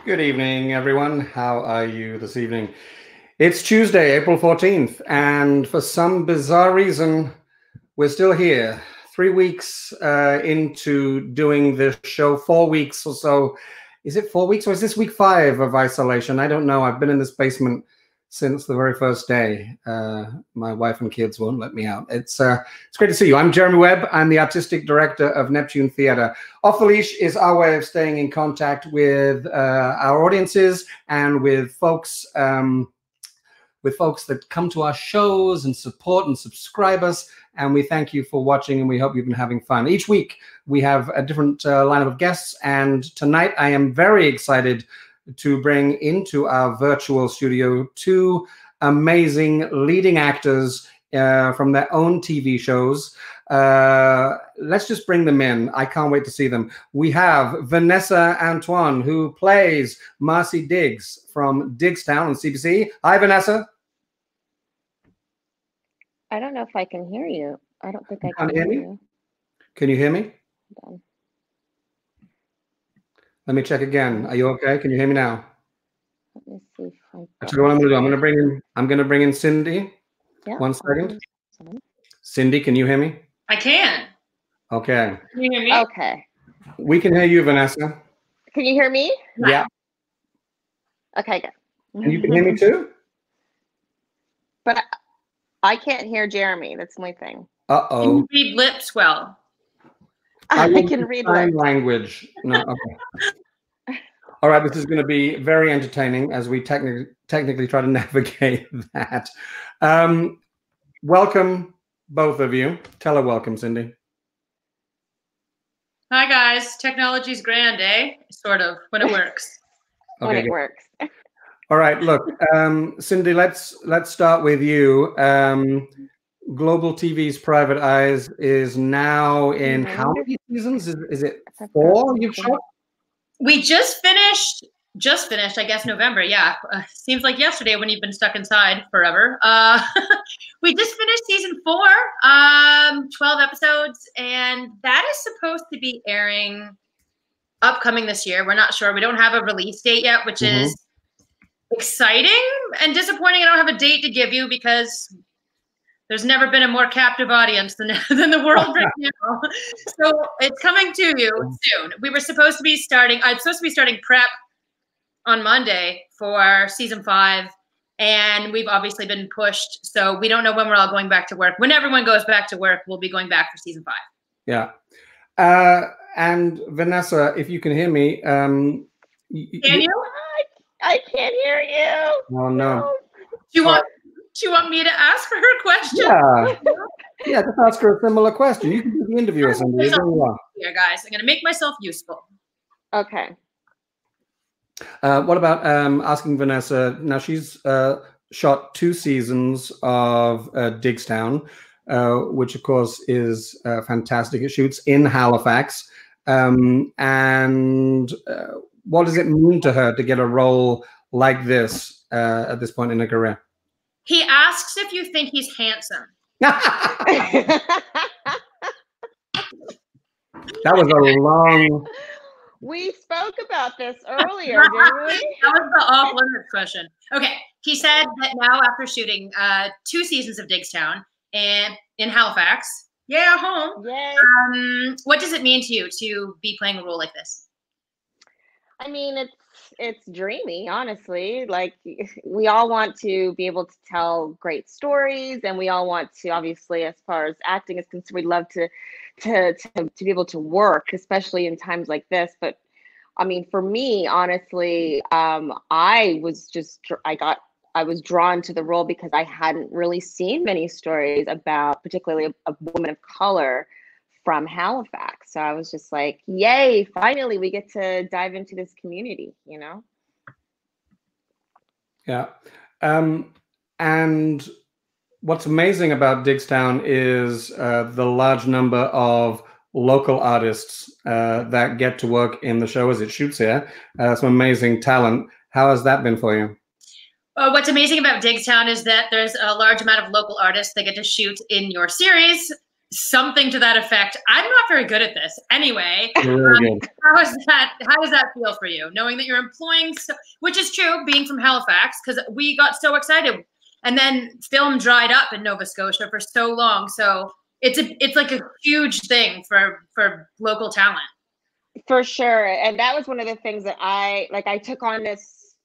Good evening, everyone. How are you this evening? It's Tuesday, April 14th, and for some bizarre reason, we're still here. 3 weeks into doing this show, 4 weeks or so. Is it 4 weeks or is this week 5 of isolation? I don't know. I've been in this basement since the very first day. My wife and kids won't let me out. It's great to see you. I'm Jeremy Webb. I'm the artistic director of Neptune Theatre. Off the Leash is our way of staying in contact with our audiences and with folks that come to our shows and support and subscribe us. And we thank you for watching, and we hope you've been having fun. Each week, we have a different lineup of guests. And tonight, I am very excited to bring into our virtual studio 2 amazing leading actors from their own TV shows. Let's just bring them in. I can't wait to see them. We have Vinessa Antoine, who plays Marcy Diggs from Diggstown on CBC. Hi, Vinessa. I don't know if I can hear you. I don't think I can hear you. Can you hear me? Hold on. Let me check again. Are you okay? Can you hear me now? Let me see if I Actually, what I'm going to do, I'm going to bring in Cindy. Yeah. 1 second. Cindy, can you hear me? I can. Okay. Can you hear me? Okay. We can hear you, Vinessa. Can you hear me? Yeah. Okay, good. And you can hear me too? But I can't hear Jeremy. That's my thing. Uh-oh. Can you read lips well? I can read sign lips. language. No, okay. All right, this is going to be very entertaining as we technically try to navigate that. Welcome, both of you. Tell her welcome, Cindy. Hi, guys. Technology's grand, eh? Sort of, when it works. When it works. All right, look, Cindy, let's start with you. Global TV's Private Eyes is now in how many seasons? Is it 4 you've shot? We just finished, I guess, November. Yeah. Seems like yesterday when you've been stuck inside forever. We just finished season 4, 12 episodes, and that is supposed to be airing upcoming this year. We're not sure. We don't have a release date yet, which is exciting and disappointing. I don't have a date to give you because there's never been a more captive audience than the world right now. So it's coming to you soon. We were supposed to be starting, I'm supposed to be starting prep on Monday for season 5. And we've obviously been pushed. So we don't know when we're all going back to work. When everyone goes back to work, we'll be going back for season 5. Yeah. And Vinessa, if you can hear me. Can you? I can't hear you. Oh, no. Do you want me to ask her a question? Yeah. Yeah, just ask her a similar question. You can do the interview or something. Here, guys. I'm going to make myself useful. Okay. What about asking Vinessa? Now, she's shot 2 seasons of Diggstown, which, of course, is fantastic. It shoots in Halifax. And what does it mean to her to get a role like this at this point in her career? He asks if you think he's handsome. That was a long... We spoke about this earlier, didn't we? That was the off-limits question. Okay, he said that now after shooting 2 seasons of Diggstown and in Halifax, home. Yay. What does it mean to you to be playing a role like this? I mean, it's dreamy, honestly. Like, we all want to be able to tell great stories, and we all want to, obviously, as far as acting is concerned, we'd love to be able to work, especially in times like this. But I mean, for me, honestly, I was drawn to the role because I hadn't really seen many stories about, particularly a woman of color from Halifax. So I was just like, yay, finally we get to dive into this community, you know? Yeah. And what's amazing about Diggstown is the large number of local artists that get to work in the show as it shoots here. Some amazing talent. How has that been for you? What's amazing about Diggstown is that there's a large amount of local artists that get to shoot in your series. something to that effect. I'm not very good at this. Anyway, Really good. how does that feel for you? Knowing that you're employing, which is true, being from Halifax, because we got so excited. And then film dried up in Nova Scotia for so long. So it's like a huge thing for local talent. For sure. And that was one of the things that I took on this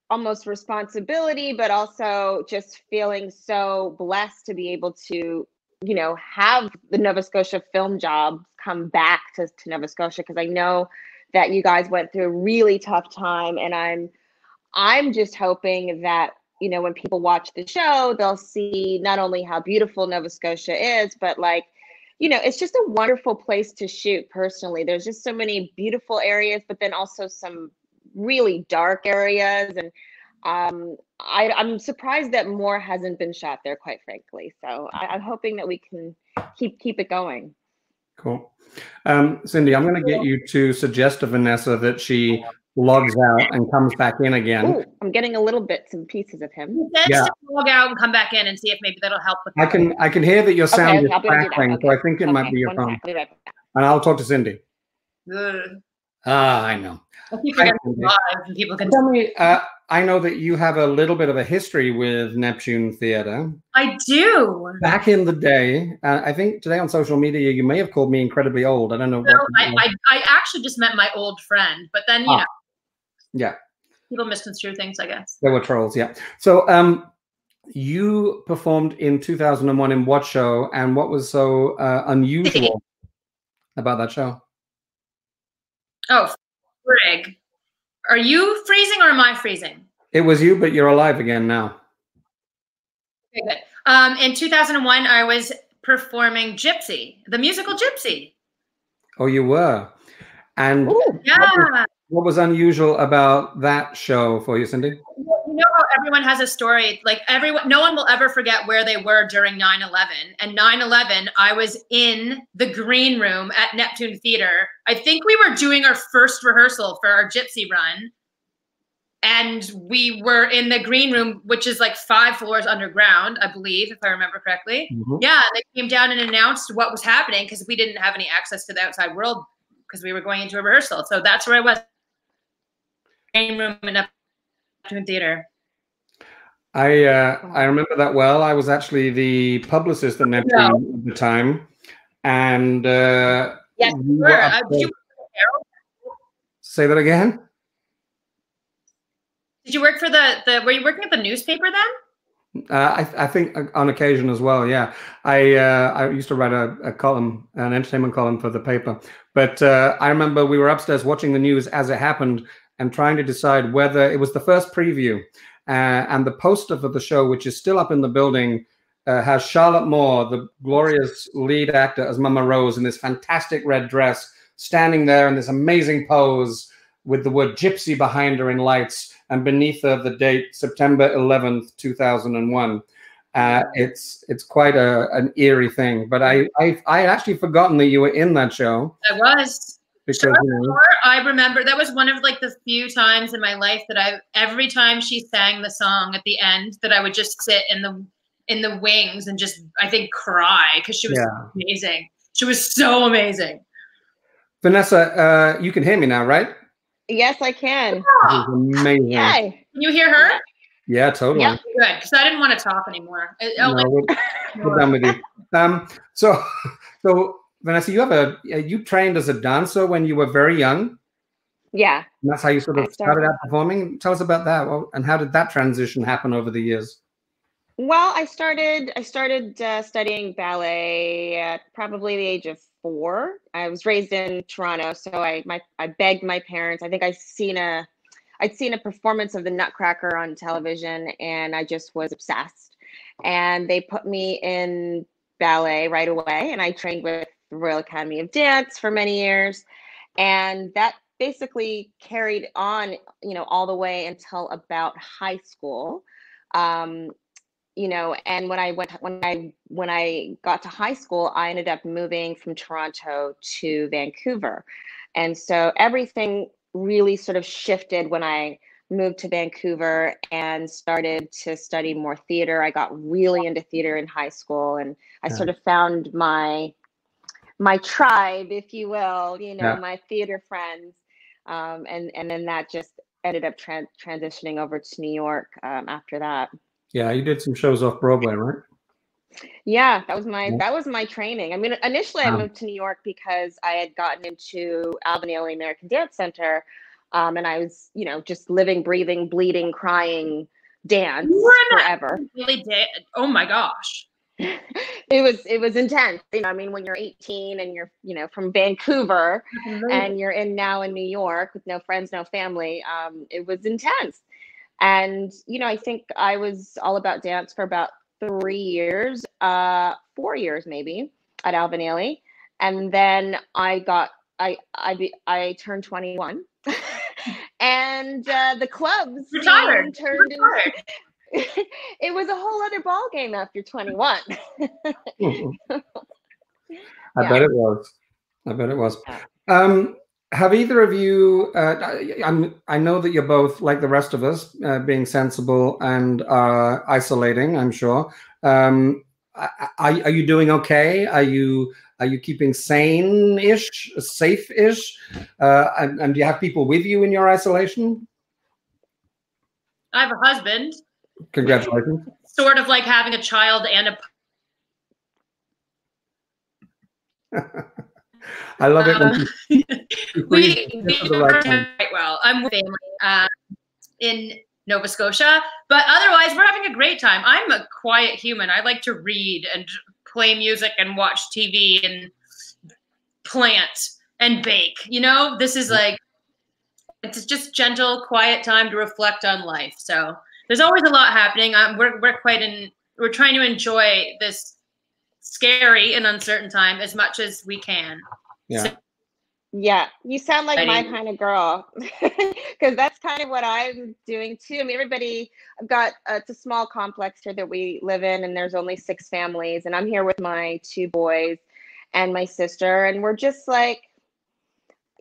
almost responsibility, but also just feeling so blessed to be able to, you know, have the Nova Scotia film jobs come back to Nova Scotia, because I know that you guys went through a really tough time, and I'm just hoping that, you know, when people watch the show, they'll see not only how beautiful Nova Scotia is, but like, you know, it's just a wonderful place to shoot. Personally, there's just so many beautiful areas, but then also some really dark areas, and I'm surprised that more hasn't been shot there, quite frankly. So I'm hoping that we can keep it going. Cool. Cindy, I'm going to get you to suggest to Vinessa that she logs out and comes back in again. Ooh, I'm getting a little bits and pieces of him. Yeah. To log out and come back in and see if maybe that'll help with I can hear that your sound is crackling, okay. so I think it might be your phone. Right. And I'll talk to Cindy. I know. People can tell me. I know that you have a little bit of a history with Neptune Theatre. I do. Back in the day, I think today on social media, you may have called me incredibly old. I don't know. No, I actually just met my old friend, but then, you know. Yeah. People misconstrue things, I guess. There were trolls, yeah. So you performed in 2001 in what show, and what was so unusual about that show? Oh, frig. Are you freezing or am I freezing? It was you, but you're alive again now. Okay, good. In 2001, I was performing Gypsy, the musical Gypsy. Oh, you were? And yeah. What was unusual about that show for you, Cindy? You know how everyone has a story, like no one will ever forget where they were during 9/11. And 9/11, I was in the green room at Neptune Theatre. I think we were doing our first rehearsal for our Gypsy run. And we were in the green room, which is like 5 floors underground, I believe, if I remember correctly. Mm-hmm. Yeah, they came down and announced what was happening because we didn't have any access to the outside world because we were going into a rehearsal. So that's where I was. Room in Neptune Theatre. I remember that well. I was actually the publicist at Neptune at the time, and yes, you were. Say that again. Did you work for the? Were you working at the newspaper then? I think on occasion as well. Yeah, I used to write a column, an entertainment column for the paper. But I remember we were upstairs watching the news as it happened, and trying to decide whether it was the first preview. And the poster for the show, which is still up in the building, has Charlotte Moore, the glorious lead actor as Mama Rose, in this fantastic red dress, standing there in this amazing pose with the word Gypsy behind her in lights, and beneath her the date September 11th, 2001. It's quite an eerie thing. But I had actually forgotten that you were in that show. I was. Because, sure, I remember that was one of like the few times in my life that every time she sang the song at the end, that I would just sit in the wings and just, I think, cry because she was amazing. She was so amazing. Vinessa, you can hear me now, right? Yes, I can. Yeah. Amazing. Yay. Can you hear her? Yeah, totally. Yeah, good. Because I didn't want to talk anymore. We're done with you. So Vinessa, you trained as a dancer when you were very young. Yeah. And that's how you sort of started out performing. Tell us about that. And how did that transition happen over the years? Well, I started studying ballet at probably the age of 4. I was raised in Toronto, so I begged my parents. I think I'd seen a performance of the Nutcracker on television, and I just was obsessed. And they put me in ballet right away, and I trained with the Royal Academy of Dance for many years, and that basically carried on, you know, all the way until about high school. You know, and when I got to high school, I ended up moving from Toronto to Vancouver, and so everything really sort of shifted when I moved to Vancouver and started to study more theater. I got really into theater in high school, and I sort of found my tribe, if you will, you know, my theater friends. And then that just ended up transitioning over to New York after that. Yeah, you did some shows off Broadway, right? Yeah, that was my training. I mean, initially I moved to New York because I had gotten into Alvin Ailey American Dance Center, and I was, you know, just living, breathing, bleeding, crying dance forever. Really did. Oh my gosh. It was intense. You know, I mean, when you're 18 and you're, you know, from Vancouver and you're now in New York with no friends, no family, it was intense. And, you know, I think I was all about dance for about 3 years, 4 years maybe at Alvin Ailey. And then I turned 21 and the clubs retired. Turned into, it was a whole other ball game after 21. I bet it was. I bet it was. Have either of you, I know that you're both, like the rest of us, being sensible and isolating, I'm sure. Are you doing okay? Are you keeping sane-ish, safe-ish? And do you have people with you in your isolation? I have a husband. Congratulations. Sort of like having a child and a I love it when we quite well. I'm with family in Nova Scotia, but otherwise we're having a great time. I'm a quiet human. I like to read and play music and watch TV and plant and bake. You know, this is like, it's just gentle, quiet time to reflect on life. So there's always a lot happening. We're trying to enjoy this scary and uncertain time as much as we can. Yeah. So, yeah, you sound like my kind of girl, because that's kind of what I'm doing too. I mean, I've got, it's a small complex here that we live in, and there's only 6 families, and I'm here with my 2 boys and my sister, and we're just like,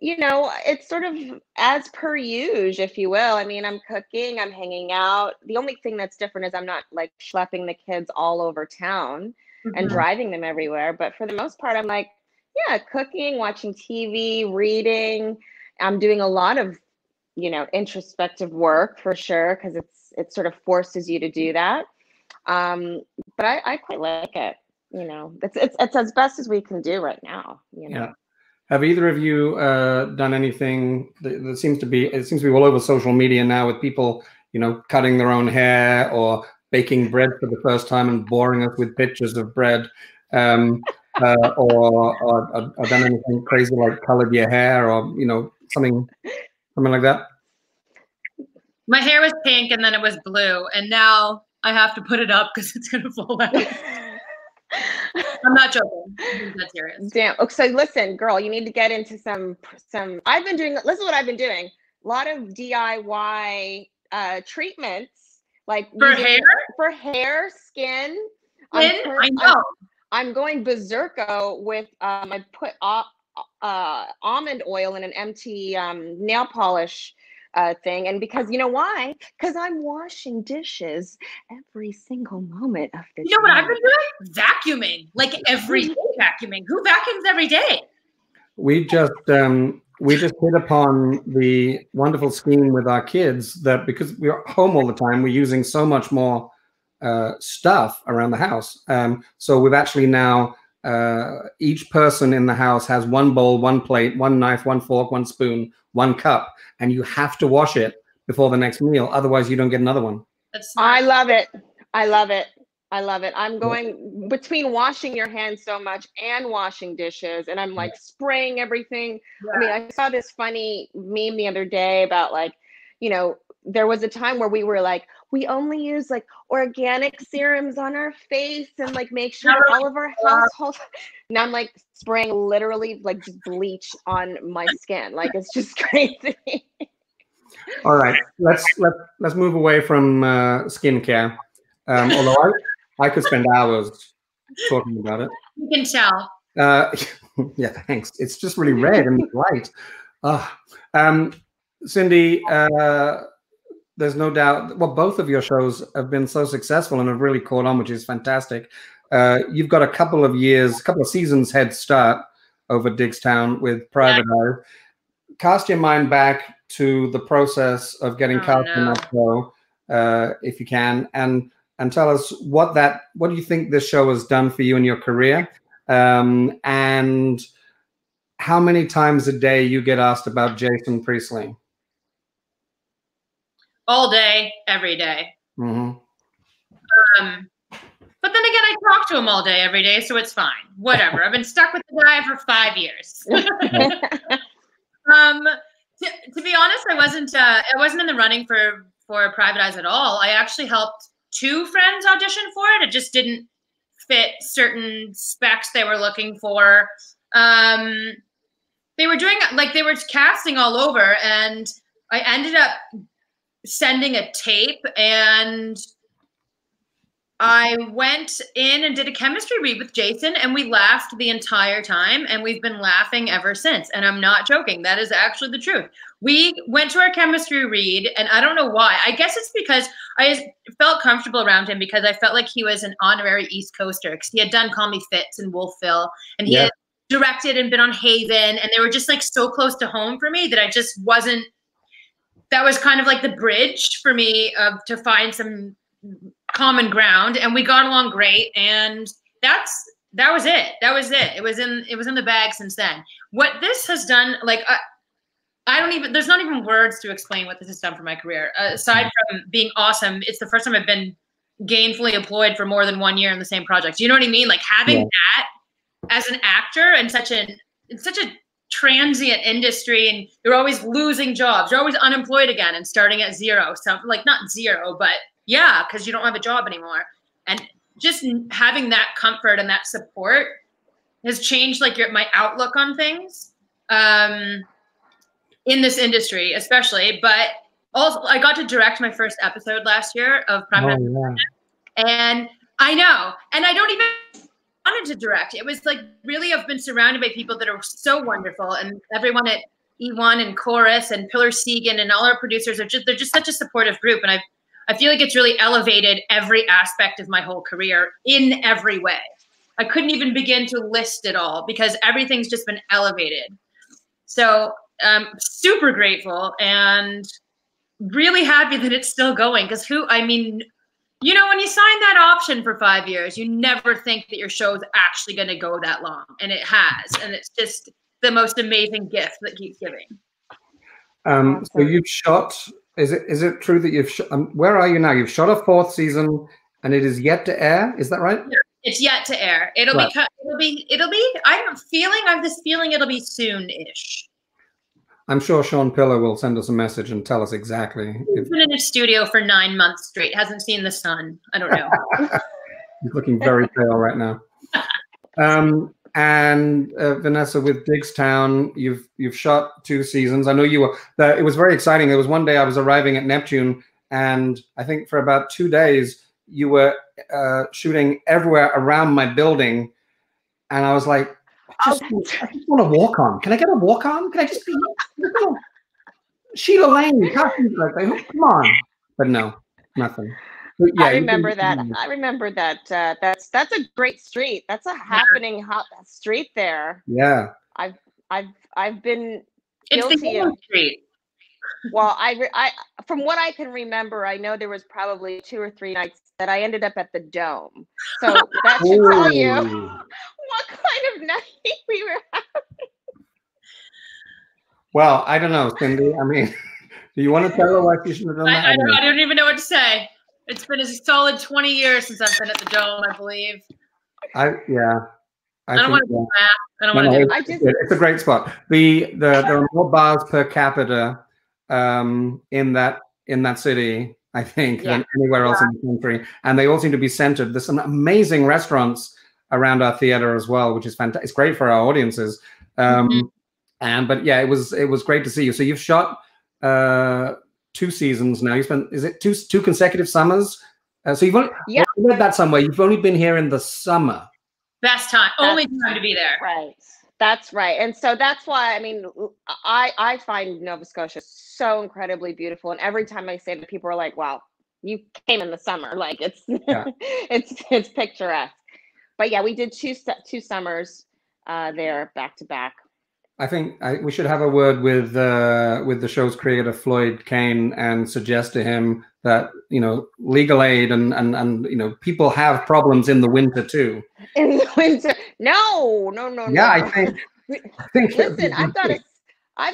you know, it's sort of as per usual, if you will. I mean, I'm cooking, I'm hanging out. The only thing that's different is I'm not like schlepping the kids all over town and driving them everywhere. But for the most part, I'm like, yeah, cooking, watching TV, reading. I'm doing a lot of, you know, introspective work for sure, because it sort of forces you to do that. But I quite like it. You know, it's as best as we can do right now. You know. Yeah. Have either of you done anything that seems to be all over social media now, with people, you know, cutting their own hair or baking bread for the first time and boring us with pictures of bread, or done anything crazy like colored your hair, or, you know, something like that? my hair was pink and then it was blue, and now I have to put it up because it's gonna fall out. I'm not joking. I'm not serious. Damn. Okay, so listen, girl, you need to get into some. I've been doing. This is what I've been doing. A lot of DIY treatments, like for hair, skin. I know. I'm going berserko with. I put almond oil in an empty nail polish thing, and because you know why? Because I'm washing dishes every single moment of the day. You know what I've been doing? Vacuuming, like every day. Vacuuming. Who vacuums every day? We just hit upon the wonderful scheme with our kids that because we're home all the time, we're using so much more stuff around the house. So we've actually now each person in the house has one bowl, one plate, one knife, one fork, one spoon, one cup, and you have to wash it before the next meal. Otherwise, you don't get another one. I love it. I love it. I love it. I'm going between washing your hands so much and washing dishes, and I'm like spraying everything. Yeah. I mean, I saw this funny meme the other day about like, you know, there was a time where we were like, we only use like organic serums on our face and like make sure all of our household. Now I'm like spraying literally like just bleach on my skin. Like it's just crazy. All right, let's move away from skincare. Although I could spend hours talking about it. You can tell. Yeah, thanks. It's just really red and light. Cindy, there's no doubt. Well, both of your shows have been so successful and have really caught on, which is fantastic. You've got a couple of seasons head start over Digstown with Private Eye. Cast your mind back to the process of getting cast in that show, if you can, and tell us what do you think this show has done for you in your career, and how many times a day you get asked about Jason Priestley? All day, every day. Mm-hmm. But then again, I talk to him all day, every day, so it's fine. Whatever. I've been stuck with the guy for 5 years. To be honest, I wasn't in the running for Private Eyes at all. I actually helped 2 friends audition for it. It just didn't fit certain specs they were looking for. They were doing, like, they were casting all over, and I ended up sending a tape, and I went in and did a chemistry read with Jason, and we laughed the entire time, and we've been laughing ever since. And I'm not joking. That is actually the truth. We went to our chemistry read, and I don't know why. I guess it's because I felt comfortable around him, because I felt like he was an honorary East Coaster, because he had done Call Me Fitz and Wolfville, and he had directed and been on Haven, and they were just like so close to home for me that I just wasn't. That was kind of like the bridge for me to find some common ground, and we got along great, and that was it. It was in the bag since then. What this has done, like, there's not even words to explain what this has done for my career. Aside from being awesome, it's the first time I've been gainfully employed for more than 1 year in the same project. You know what I mean? Like, having that as an actor in such a transient industry, and you're always losing jobs, you're always unemployed again and starting at zero. So, like, not zero, but yeah, because you don't have a job anymore. And just having that comfort and that support has changed, like, my outlook on things in this industry, especially. But also, I got to direct my first episode last year of Prime Minister, and I know, and I don't even wanted to direct. It was like, really, I've been surrounded by people that are so wonderful, and everyone at E1 and Chorus and Pillar Segan and all our producers they're just such a supportive group, and I feel like it's really elevated every aspect of my whole career in every way. I couldn't even begin to list it all, because everything's just been elevated. So I'm super grateful and really happy that it's still going, because you know, when you sign that option for 5 years, you never think that your show's actually going to go that long, and it has, and it's just the most amazing gift that keeps giving. So you've shot. Is it true that you've shot? Where are you now? You've shot a 4th season, and it is yet to air. Is that right? Yeah, it's yet to air. It'll be. I have this feeling it'll be soon-ish. I'm sure Sean Pillar will send us a message and tell us exactly. He's been in a studio for 9 months straight. Hasn't seen the sun. I don't know. He's looking very pale right now. And Vinessa, with Digstown, you've shot 2 seasons. I know you were. It was very exciting. There was one day I was arriving at Neptune, and I think for about 2 days you were shooting everywhere around my building, and I was like, I just want to walk on. Can I get a walk on? Can I just be Sheila Lane? Come on. But no, nothing. But yeah, I remember that. I remember that. That's a great street. That's a happening hot street there. Yeah. I've been guilty of. It's the street. Well, I from what I can remember, I know there was probably 2 or 3 nights that I ended up at the Dome. So that should tell you what kind of night we were having. Well, I don't know, Cindy. I mean, do you want to tell her why she shouldn't have done that? I don't even know what to say. It's been a solid 20 years since I've been at the Dome, I believe. I don't want to do that. I don't want to do it. It's a great spot. There are more bars per capita in that city, I think, than anywhere else in the country. And they all seem to be centered. There's some amazing restaurants around our theater as well, which is fantastic. It's great for our audiences. But yeah, it was great to see you. So you've shot 2 seasons now. You spent, is it two consecutive summers? So you've only, I read that somewhere. You've only been here in the summer. Best time, only time to be there. Right. That's right. And so that's why, I mean, I find Nova Scotia so incredibly beautiful. And every time I say that, people are like, wow, you came in the summer. Like it's Yeah. it's picturesque. But yeah, we did two summers there back to back. I think we should have a word with the show's creator, Floyd Kane, and suggest to him that, you know, legal aid and you know, people have problems in the winter too. In the winter. No. Yeah, I think Listen, I've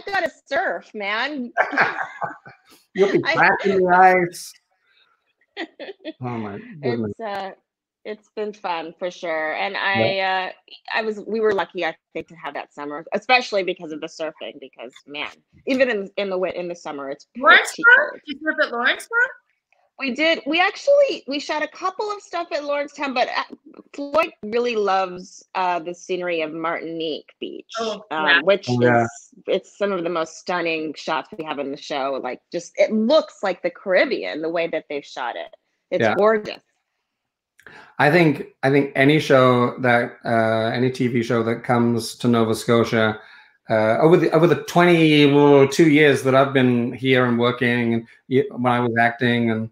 got to surf, man. You'll be back in the ice. Oh my goodness. It's been fun for sure. And Yeah. we were lucky, I think, to have that summer, especially because of the surfing, because man, even in the summer, it's pretty Lawrenceburg? cold. Did you surf at Lawrenceburg? We shot a couple of stuff at Lawrencetown, but Floyd really loves the scenery of Martinique Beach, which it's some of the most stunning shots we have in the show. Like, just it looks like the Caribbean the way that they've shot it. It's gorgeous. I think any show that any TV show that comes to Nova Scotia over the 22 years that I've been here and working, and when I was acting, and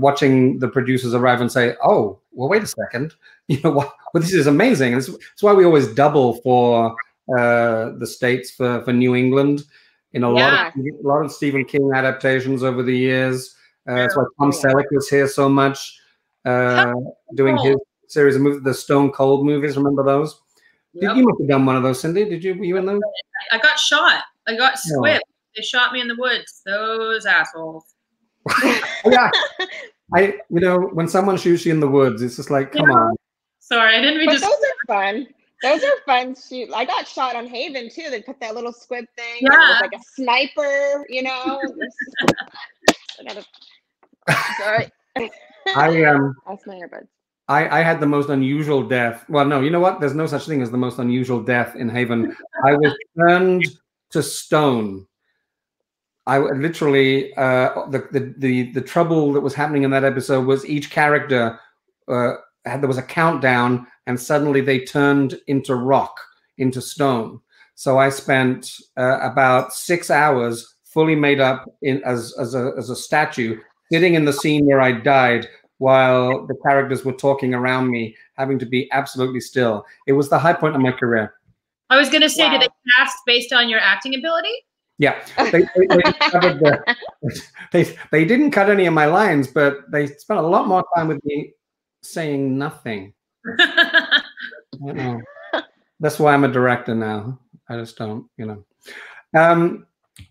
watching the producers arrive and say, "Oh, well, wait a second, you know what? Well, this is amazing." And it's why we always double for the States for New England in a lot of Stephen King adaptations over the years. That's why Tom Selleck was here so much. Doing his series of movies, the Stone Cold movies. Remember those? Yep. You must have done one of those, Cindy. Were you in those? I got shot. I got squibbed. They shot me in the woods. Those assholes. Yeah. When someone shoots you in the woods, it's just like, come on. Sorry, I didn't mean to. Those are fun. Those are fun shoot. I got shot on Haven too. They put that little squib thing. Yeah. It was like a sniper, you know. Sorry. That's my earbuds. I had the most unusual death. Well, no, you know what? There's no such thing as the most unusual death in Haven. I was turned to stone. I literally the trouble that was happening in that episode was each character there was a countdown, and suddenly they turned into rock, into stone. So I spent about 6 hours fully made up as a statue, sitting in the scene where I died, while the characters were talking around me, having to be absolutely still. It was the high point of my career. I was going to say, did they cast based on your acting ability? Yeah, they didn't cut any of my lines, but they spent a lot more time with me saying nothing. That's why I'm a director now. I just don't,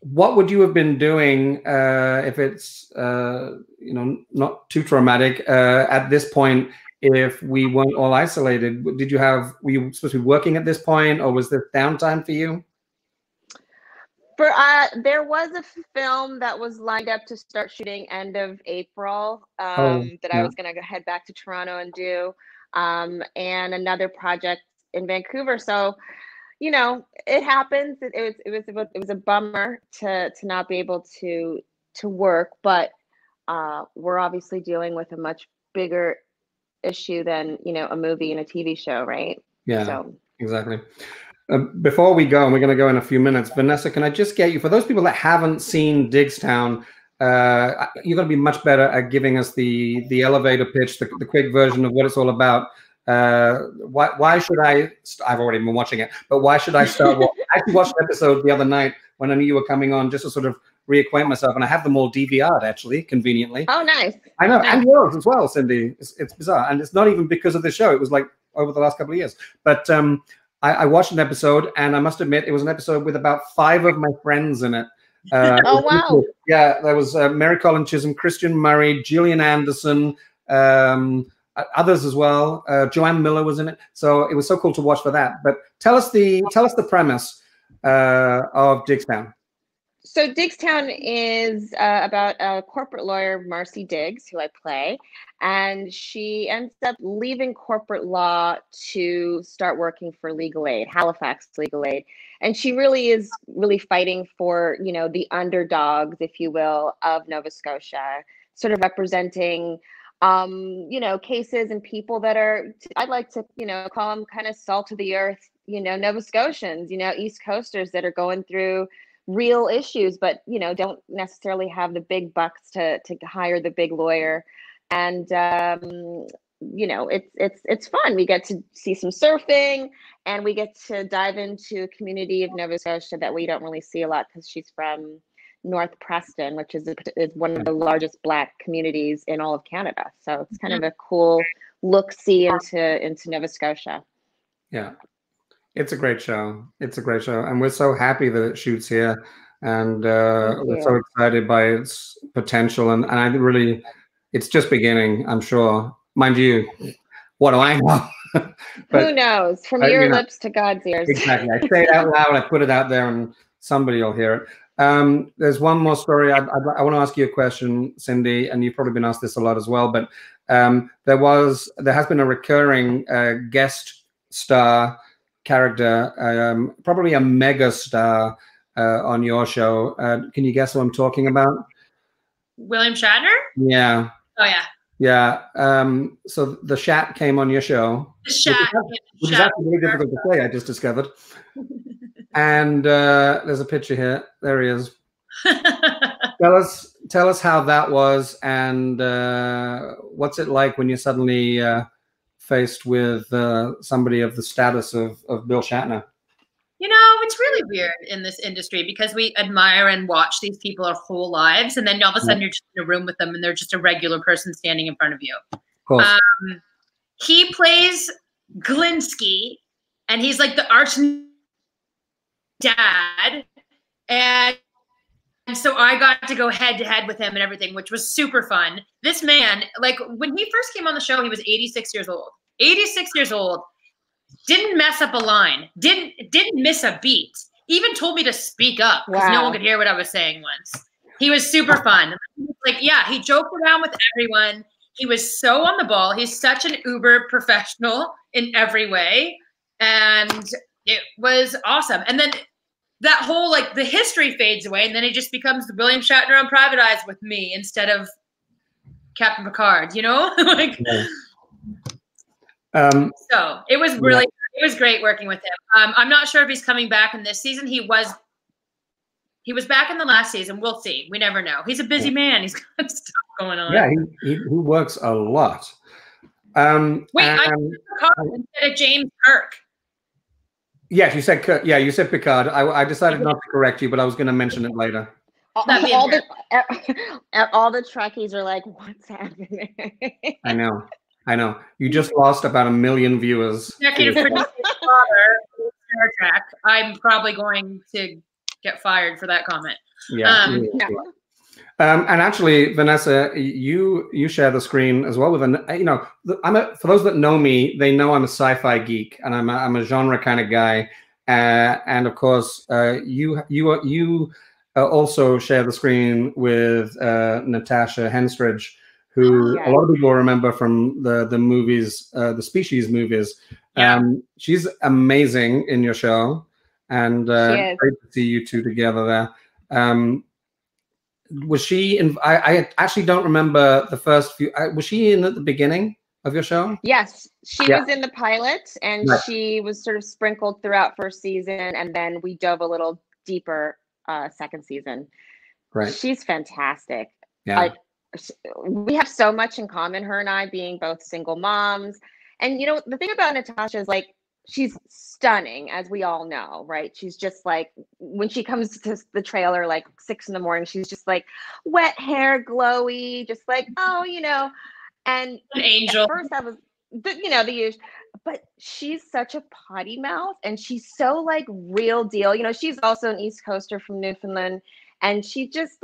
What would you have been doing if it's not too traumatic at this point, if we weren't all isolated? Were you supposed to be working at this point, or was there downtime for you? There was a film that was lined up to start shooting end of April that I was going to head back to Toronto and do, and another project in Vancouver. So, it happens. It was a bummer to not be able to work, but we're obviously dealing with a much bigger issue than a movie and a TV show, right? Yeah, so. Exactly. Before we go, and we're going to go in a few minutes, Vinessa, can I just get you, for those people that haven't seen Digstown, you're going to be much better at giving us the elevator pitch, the quick version of what it's all about. Why should I? I've already been watching it, but why should I start? I actually watched an episode the other night when I knew you were coming on, just to sort of reacquaint myself, and I have them all DVR'd actually, conveniently. Oh, nice! I know, and yours as well, Cindy. It's bizarre, and it's not even because of the show. It was like over the last couple of years, but I watched an episode, and I must admit, it was an episode with about 5 of my friends in it. Oh, wow! Yeah, there was Mary Colin Chisholm, Christian Murray, Gillian Anderson. Others as well. Joanne Miller was in it, so it was so cool to watch for that. But tell us the premise of Digstown. So Digstown is about a corporate lawyer, Marcy Diggs, who I play, and she ends up leaving corporate law to start working for legal aid, Halifax Legal Aid, and she really is fighting for the underdogs, if you will, of Nova Scotia, sort of representing cases and people that are, I'd like to, call them kind of salt of the earth, Nova Scotians, East Coasters that are going through real issues, but don't necessarily have the big bucks to hire the big lawyer. And it's fun. We get to see some surfing, and we get to dive into a community of Nova Scotia that we don't really see a lot, because she's from North Preston, which is one of the largest Black communities in all of Canada. So it's kind of a cool look-see into Nova Scotia. Yeah, it's a great show. It's a great show, and we're so happy that it shoots here, and we're so excited by its potential. And I really, it's just beginning, I'm sure. Mind you, what do I know? But, who knows? From your lips to God's ears. Exactly. I say it out loud, I put it out there, and somebody will hear it. There's one more story. I want to ask you a question, Cindy, and you've probably been asked this a lot as well, but there has been a recurring guest star character, probably a mega star on your show. Can you guess what I'm talking about? William Shatner? Yeah. Oh, yeah. Yeah. So the Shat came on your show. The Shat. Which is actually really difficult to say, I just discovered. And there's a picture here. There he is. Tell us how that was, and what's it like when you're suddenly faced with somebody of the status of Bill Shatner? It's really weird in this industry, because we admire and watch these people our whole lives, and then all of a sudden you're just in a room with them, and they're just a regular person standing in front of you. Of course. He plays Glinsky, and he's like the arch dad, and so I got to go head to head with him and everything, which was super fun. This man, like, when he first came on the show, he was 86 years old. 86 years old. Didn't mess up a line. Didn't miss a beat. Even told me to speak up, because no one could hear what I was saying once. He was super fun. Like, yeah, he joked around with everyone. He was so on the ball. He's such an uber professional in every way. And it was awesome. And then that whole, like, the history fades away, and then he just becomes the William Shatner on Private Eyes with me instead of Captain Picard, like. So it was really, it was great working with him. I'm not sure if he's coming back in this season. He was back in the last season. We'll see. We never know. He's a busy man. He's got stuff going on. Yeah, he works a lot. Wait, I said Picard instead of James Kirk. Yes, you said Kirk. Yeah, you said Picard. I decided not to correct you, but I was going to mention it later. All the Trekkies are like, what's happening? I know. You just lost about 1 million viewers. Executive producer Star Trek. I'm probably going to get fired for that comment. Yeah. And actually, Vinessa, you share the screen as well with for those that know me, they know I'm a sci-fi geek, and I'm a genre kind of guy. And of course, you also share the screen with Natasha Henstridge, who a lot of people remember from the movies, the Species movies. She's amazing in your show, and great to see you two together there. Was she in? I actually don't remember the first few. Was she in at the beginning of your show? Yes, she was in the pilot, and she was sort of sprinkled throughout first season, and then we dove a little deeper second season. Right. She's fantastic. Yeah. We have so much in common, her and I, being both single moms. And the thing about Natasha is, like, she's stunning, as we all know, right? She's just like, when she comes to the trailer, like 6 a.m, she's just like wet hair, glowy, just like, and an angel. At first I was, the usual, but she's such a potty mouth, and she's so, like, real deal. She's also an East Coaster from Newfoundland. And she just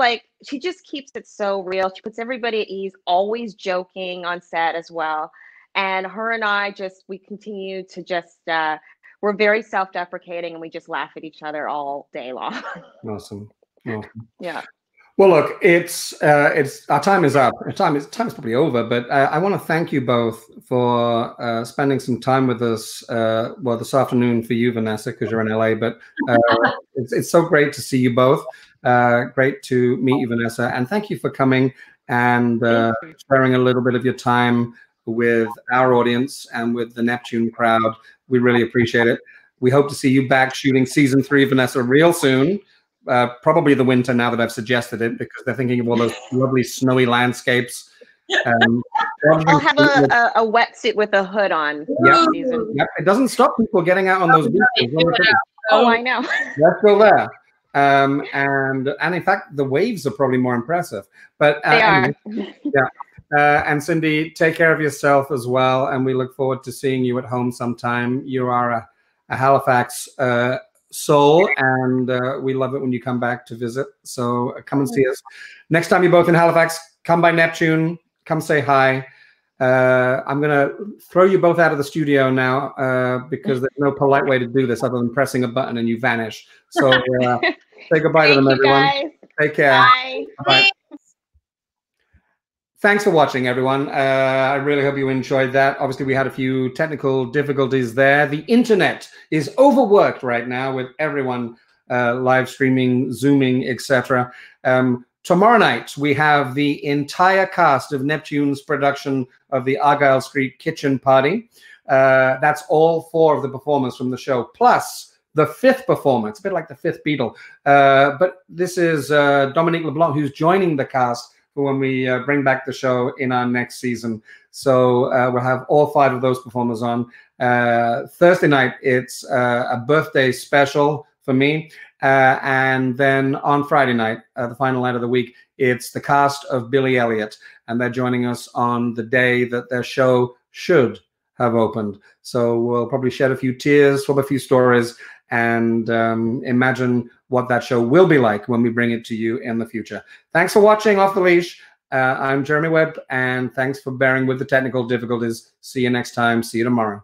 keeps it so real. She puts everybody at ease, always joking on set as well. And her and I we continue to we're very self-deprecating, and we just laugh at each other all day long. Awesome. Yeah. Well, look, it's our time is up. Time is probably over, but I want to thank you both for spending some time with us. Well, this afternoon for you, Vinessa, because you're in LA, but it's so great to see you both. Great to meet you, Vinessa, and thank you for coming and sharing a little bit of your time with our audience and with the Neptune crowd. We really appreciate it. We hope to see you back shooting season 3 of Vinessa real soon. Probably the winter now that I've suggested it, because they're thinking of all those lovely snowy landscapes. I'll have a wetsuit with a hood on. Yeah, Season. yep. It doesn't stop people getting out on those beaches. Oh, I know. Let's go there. And in fact, the waves are probably more impressive. But they are. Anyway, yeah. And Cindy, take care of yourself as well. And we look forward to seeing you at home sometime. You are a Halifax soul, and we love it when you come back to visit. So come and see us. Next time you're both in Halifax, come by Neptune. Come say hi. I'm going to throw you both out of the studio now because there's no polite way to do this other than pressing a button and you vanish. So say goodbye to them, everyone. Guys. Take care. Bye. Bye. Thanks for watching, everyone. I really hope you enjoyed that. Obviously, we had a few technical difficulties there. The internet is overworked right now with everyone live streaming, Zooming, etc. Tomorrow night, we have the entire cast of Neptune's production of the Argyle Street Kitchen Party. That's all 4 of the performers from the show, plus the 5th performer. It's a bit like the 5th Beatle. But this is Dominique LeBlanc, who's joining the cast for when we bring back the show in our next season. So we'll have all 5 of those performers on. Thursday night, it's a birthday special for me. And then on Friday night, the final night of the week, it's the cast of Billy Elliot. And they're joining us on the day that their show should have opened. So we'll probably shed a few tears, swap a few stories, and imagine what that show will be like when we bring it to you in the future. Thanks for watching Off the Leash. I'm Jeremy Webb, and thanks for bearing with the technical difficulties. See you next time. See you tomorrow.